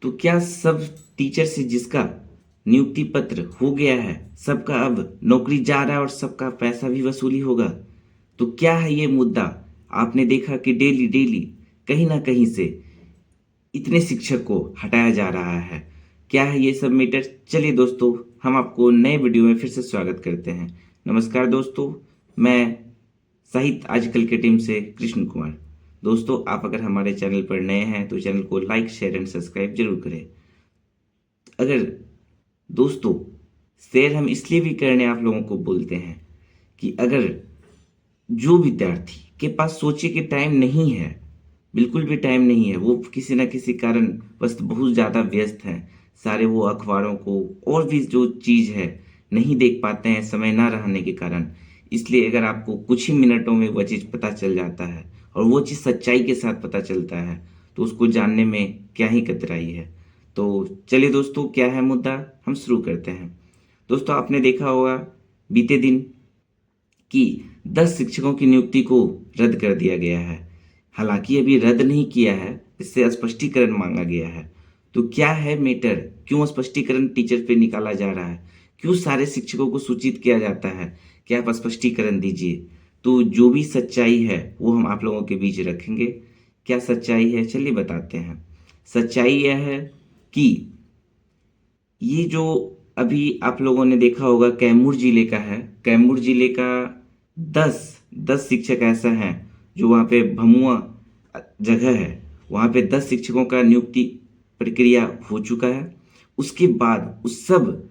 तो क्या सब टीचर से जिसका नियुक्ति पत्र हो गया है, सबका अब नौकरी जा रहा है और सबका पैसा भी वसूली होगा? तो क्या है ये मुद्दा? आपने देखा कि डेली डेली कहीं ना कहीं से इतने शिक्षक को हटाया जा रहा है। क्या है ये सब मैटर? चलिए दोस्तों, हम आपको नए वीडियो में फिर से स्वागत करते हैं। नमस्कार दोस्तों, मैं साहित्य आजकल के टीम से कृष्ण कुमार। दोस्तों, आप अगर हमारे चैनल पर नए हैं तो चैनल को लाइक, शेयर एंड सब्सक्राइब जरूर करें। अगर दोस्तों, शेयर हम इसलिए भी करने आप लोगों को बोलते हैं कि अगर जो विद्यार्थी के पास सोचे के टाइम नहीं है, बिल्कुल भी टाइम नहीं है, वो किसी ना किसी कारण बस बहुत ज़्यादा व्यस्त हैं, सारे वो अखबारों को और भी जो चीज़ है नहीं देख पाते हैं समय ना रहने के कारण। इसलिए अगर आपको कुछ ही मिनटों में वह चीज़ पता चल जाता है और वो चीज़ सच्चाई के साथ पता चलता है तो उसको जानने में क्या ही कतराई है। तो चलिए दोस्तों, क्या है मुद्दा, हम शुरू करते हैं। दोस्तों, आपने देखा होगा बीते दिन कि 10 शिक्षकों की नियुक्ति को रद्द कर दिया गया है। हालांकि अभी रद्द नहीं किया है, इससे स्पष्टीकरण मांगा गया है। तो क्या है मैटर? क्यों स्पष्टीकरण टीचर पे निकाला जा रहा है? क्यों सारे शिक्षकों को सूचित किया जाता है कि आप स्पष्टीकरण दीजिए? तो जो भी सच्चाई है वो हम आप लोगों के बीच रखेंगे। क्या सच्चाई है, चलिए बताते हैं। सच्चाई यह है कि ये जो अभी आप लोगों ने देखा होगा कैमूर जिले का है। कैमूर जिले का 10 10 शिक्षक ऐसा हैं जो वहाँ पे भमुआ जगह है, वहाँ पे 10 शिक्षकों का नियुक्ति प्रक्रिया हो चुका है। उसके बाद उस सब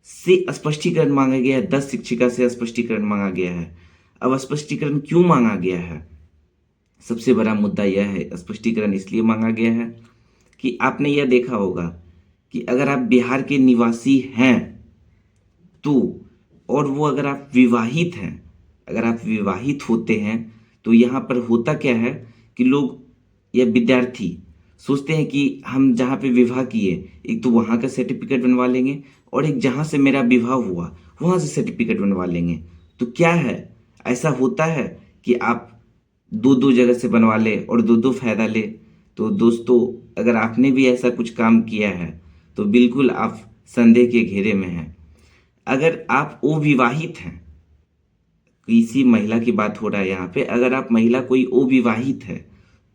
से स्पष्टीकरण मांगा गया है। 10 शिक्षिका से स्पष्टीकरण मांगा गया है। अब स्पष्टीकरण क्यों मांगा गया है? सबसे बड़ा मुद्दा यह है, स्पष्टीकरण इसलिए मांगा गया है कि आपने यह देखा होगा कि अगर आप बिहार के निवासी हैं तो, और वो अगर आप विवाहित हैं, अगर आप विवाहित होते हैं तो यहाँ पर होता क्या है कि लोग या विद्यार्थी सोचते हैं कि हम जहाँ पे विवाह किए, एक तो वहाँ का सर्टिफिकेट बनवा लेंगे और एक जहाँ से मेरा विवाह हुआ वहाँ से सर्टिफिकेट बनवा लेंगे। तो क्या है, ऐसा होता है कि आप दो दो जगह से बनवा ले और दो दो फायदा ले। तो दोस्तों, अगर आपने भी ऐसा कुछ काम किया है तो बिल्कुल आप संदेह के घेरे में हैं। अगर आप अविवाहित हैं, किसी महिला की बात हो रहा है यहाँ पे, अगर आप महिला कोई अविवाहित है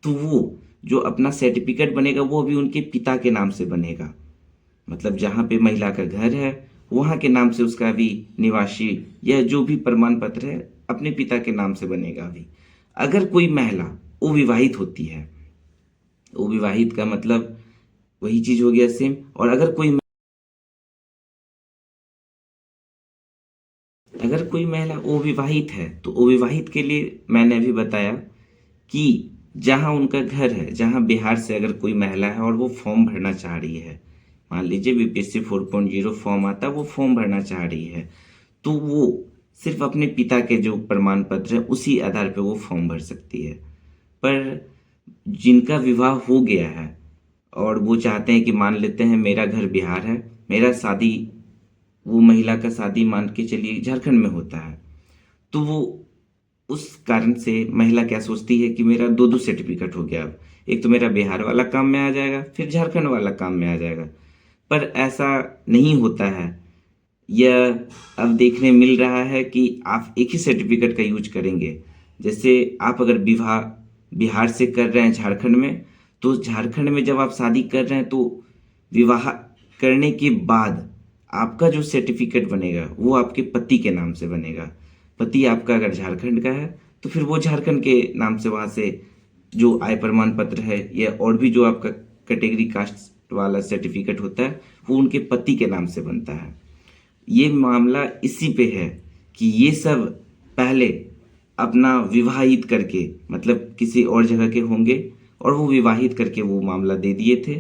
तो वो जो अपना सर्टिफिकेट बनेगा वो भी उनके पिता के नाम से बनेगा। मतलब जहाँ पे महिला का घर है वहाँ के नाम से उसका भी निवासी या जो भी प्रमाण पत्र है अपने पिता के नाम से बनेगा अभी। अगर कोई महिला अविवाहित होती है, अविवाहित का मतलब वही चीज हो गया सेम। और अगर कोई महिला अविवाहित है तो अविवाहित के लिए मैंने अभी बताया कि जहां उनका घर है, जहां बिहार से अगर कोई महिला है और वो फॉर्म भरना चाह रही है, मान लीजिए बीपीएससी 4.0 फॉर्म आता है, वो फॉर्म भरना चाह रही है, तो वो सिर्फ अपने पिता के जो प्रमाण पत्र है उसी आधार पर वो फॉर्म भर सकती है। पर जिनका विवाह हो गया है और वो चाहते हैं कि मान लेते हैं मेरा घर बिहार है, मेरा शादी, वो महिला का शादी मान के चलिए झारखंड में होता है, तो वो उस कारण से महिला क्या सोचती है कि मेरा दो दो सर्टिफिकेट हो गया। अब एक तो मेरा बिहार वाला काम में आ जाएगा, फिर झारखंड वाला काम में आ जाएगा। पर ऐसा नहीं होता है। यह अब देखने मिल रहा है कि आप एक ही सर्टिफिकेट का यूज करेंगे। जैसे आप अगर विवाह बिहार से कर रहे हैं झारखंड में, तो झारखंड में जब आप शादी कर रहे हैं तो विवाह करने के बाद आपका जो सर्टिफिकेट बनेगा वो आपके पति के नाम से बनेगा। पति आपका अगर झारखंड का है तो फिर वो झारखंड के नाम से वहाँ से जो आय प्रमाण पत्र है या और भी जो आपका कैटेगरी कास्ट वाला सर्टिफिकेट होता है वो उनके पति के नाम से बनता है। ये मामला इसी पे है कि ये सब पहले अपना विवाहित करके, मतलब किसी और जगह के होंगे और वो विवाहित करके वो मामला दे दिए थे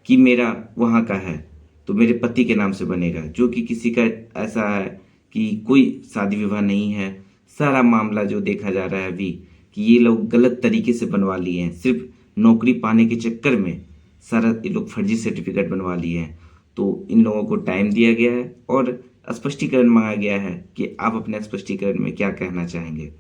कि मेरा वहाँ का है तो मेरे पति के नाम से बनेगा, जो कि किसी का ऐसा है कि कोई शादी विवाह नहीं है। सारा मामला जो देखा जा रहा है अभी कि ये लोग गलत तरीके से बनवा लिए हैं, सिर्फ नौकरी पाने के चक्कर में सारा ये लोग फर्जी सर्टिफिकेट बनवा लिए हैं। तो इन लोगों को टाइम दिया गया है और स्पष्टीकरण मांगा गया है कि आप अपने स्पष्टीकरण में क्या कहना चाहेंगे।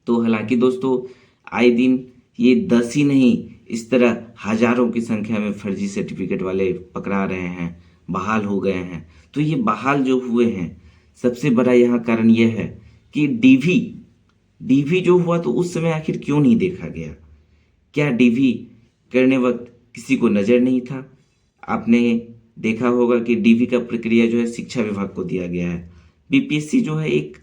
तो हालांकि दोस्तों, आए दिन ये 10 ही नहीं, इस तरह हजारों की संख्या में फर्जी सर्टिफिकेट वाले पकड़ा रहे हैं, बहाल हो गए हैं। तो ये बहाल जो हुए हैं, सबसे बड़ा यहाँ कारण यह है कि डीवी डीवी जो हुआ तो उस समय आखिर क्यों नहीं देखा गया? क्या डीवी करने वक्त किसी को नज़र नहीं था? आपने देखा होगा कि डीवी का प्रक्रिया जो है शिक्षा विभाग को दिया गया है। बीपीएससी जो है एक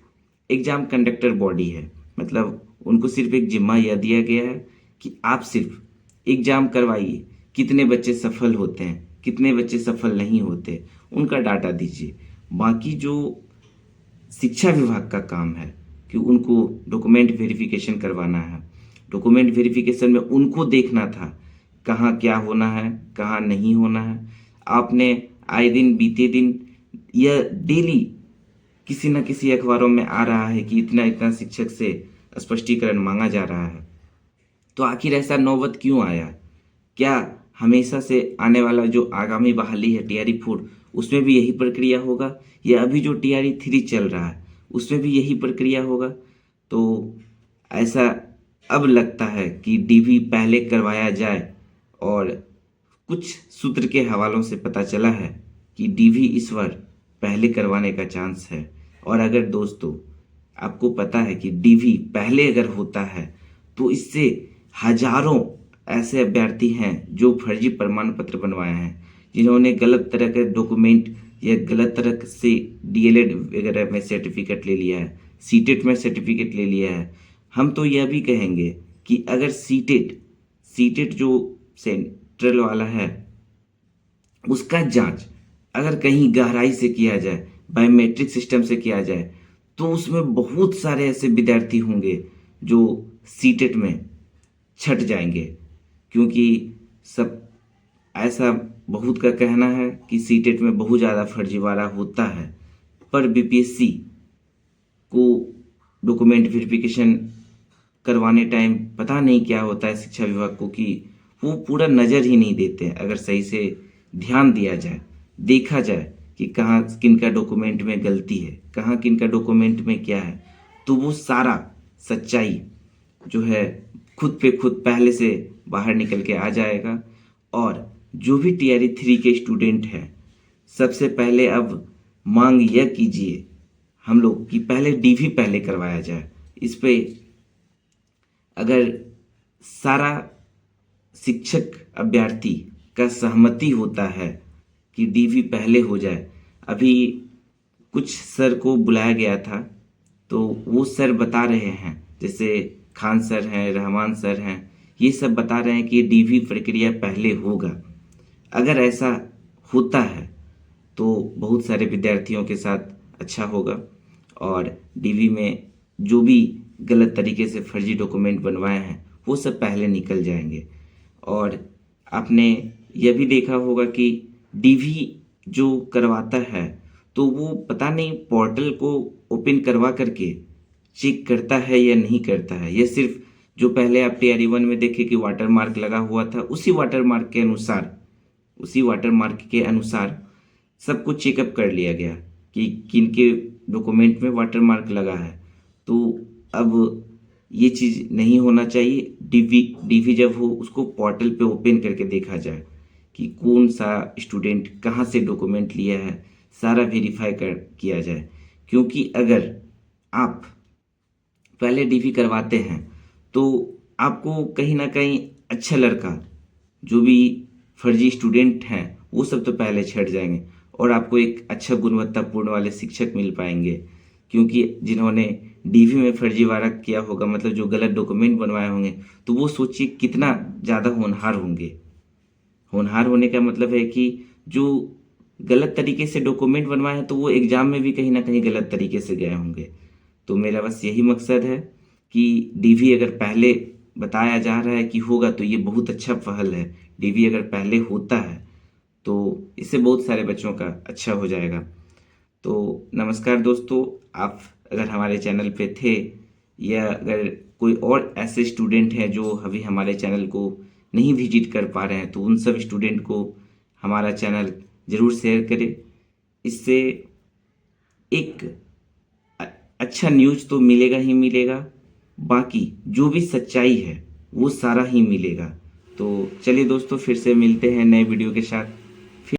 एग्जाम कंडक्टर बॉडी है, मतलब उनको सिर्फ एक जिम्मा यह दिया गया है कि आप सिर्फ एग्जाम करवाइए, कितने बच्चे सफल होते हैं, कितने बच्चे सफल नहीं होते, उनका डाटा दीजिए। बाकी जो शिक्षा विभाग का काम है कि उनको डॉक्यूमेंट वेरिफिकेशन करवाना है। डॉक्यूमेंट वेरिफिकेशन में उनको देखना था कहाँ क्या होना है, कहाँ नहीं होना है। आपने आए दिन बीते दिन या डेली किसी न किसी अखबारों में आ रहा है कि इतना इतना शिक्षक से स्पष्टीकरण मांगा जा रहा है। तो आखिर ऐसा नौबत क्यों आया? क्या हमेशा से आने वाला जो आगामी बहाली है TRE 4 उसमें भी यही प्रक्रिया होगा, या अभी जो TRE 3 चल रहा है उसमें भी यही प्रक्रिया होगा? तो ऐसा अब लगता है कि डीवी पहले करवाया जाए। और कुछ सूत्र के हवालों से पता चला है कि डीवी इस बार पहले करवाने का चांस है। और अगर दोस्तों आपको पता है कि डीवी पहले अगर होता है तो इससे हजारों ऐसे अभ्यर्थी हैं जो फर्जी प्रमाण पत्र बनवाए हैं, जिन्होंने गलत तरह के डॉक्यूमेंट या गलत तरह से डीएलएड वगैरह में सर्टिफिकेट ले लिया है, सीटेट में सर्टिफिकेट ले लिया है। हम तो यह भी कहेंगे कि अगर सीटेट सीटेट जो सेंट्रल वाला है उसका जांच अगर कहीं गहराई से किया जाए, बायोमेट्रिक सिस्टम से किया जाए, तो उसमें बहुत सारे ऐसे विद्यार्थी होंगे जो सीटेट में छट जाएंगे। क्योंकि सब ऐसा बहुत का कहना है कि सीटेट में बहुत ज़्यादा फर्जीवाड़ा होता है। पर बीपीएससी को डॉक्यूमेंट वेरिफिकेशन करवाने टाइम पता नहीं क्या होता है शिक्षा विभाग को कि वो पूरा नज़र ही नहीं देते हैं। अगर सही से ध्यान दिया जाए, देखा जाए कि कहाँ किनका डॉक्यूमेंट में गलती है, कहाँ किनका डॉक्यूमेंट में क्या है, तो वो सारा सच्चाई जो है खुद पे खुद पहले से बाहर निकल के आ जाएगा। और जो भी TRE 3 के स्टूडेंट हैं, सबसे पहले अब मांग यह कीजिए हम लोग कि पहले डीवी पहले करवाया जाए। इस पे अगर सारा शिक्षक अभ्यर्थी का सहमति होता है कि डीवी पहले हो जाए। अभी कुछ सर को बुलाया गया था तो वो सर बता रहे हैं, जैसे खान सर हैं, रहमान सर हैं, ये सब बता रहे हैं कि डीवी प्रक्रिया पहले होगा। अगर ऐसा होता है तो बहुत सारे विद्यार्थियों के साथ अच्छा होगा और डीवी में जो भी गलत तरीके से फर्जी डॉक्यूमेंट बनवाए हैं वो सब पहले निकल जाएंगे। और आपने यह भी देखा होगा कि डीवी जो करवाता है तो वो पता नहीं पोर्टल को ओपन करवा करके चेक करता है या नहीं करता है। यह सिर्फ जो पहले आप TRE 1 में देखे कि वाटर मार्क लगा हुआ था, उसी वाटर मार्क के अनुसार सब कुछ चेकअप कर लिया गया कि किनके डॉक्यूमेंट में वाटर मार्क लगा है। तो अब ये चीज़ नहीं होना चाहिए। डीवी जब हो उसको पोर्टल पे ओपन करके देखा जाए कि कौन सा स्टूडेंट कहाँ से डॉक्यूमेंट लिया है, सारा वेरीफाई कर किया जाए। क्योंकि अगर आप पहले डीवी करवाते हैं तो आपको कहीं ना कहीं अच्छा लड़का, जो भी फर्जी स्टूडेंट हैं वो सब तो पहले छट जाएंगे और आपको एक अच्छा गुणवत्तापूर्ण वाले शिक्षक मिल पाएंगे। क्योंकि जिन्होंने डीवी में फर्जीवाड़ा किया होगा, मतलब जो गलत डॉक्यूमेंट बनवाए होंगे, तो वो सोचिए कितना ज़्यादा होनहार होंगे। होनहार होने का मतलब है कि जो गलत तरीके से डॉक्यूमेंट बनवाए हैं तो वो एग्ज़ाम में भी कहीं ना कहीं गलत तरीके से गए होंगे। तो मेरा बस यही मकसद है कि डीवी अगर पहले बताया जा रहा है कि होगा तो ये बहुत अच्छा पहल है। डीवी अगर पहले होता है तो इससे बहुत सारे बच्चों का अच्छा हो जाएगा। तो नमस्कार दोस्तों, आप अगर हमारे चैनल पे थे या अगर कोई और ऐसे स्टूडेंट हैं जो अभी हमारे चैनल को नहीं विजिट कर पा रहे हैं तो उन सब स्टूडेंट को हमारा चैनल ज़रूर शेयर करें। इससे एक अच्छा न्यूज़ तो मिलेगा ही मिलेगा, बाकी जो भी सच्चाई है वो सारा ही मिलेगा। तो चलिए दोस्तों, फिर से मिलते हैं नए वीडियो के साथ।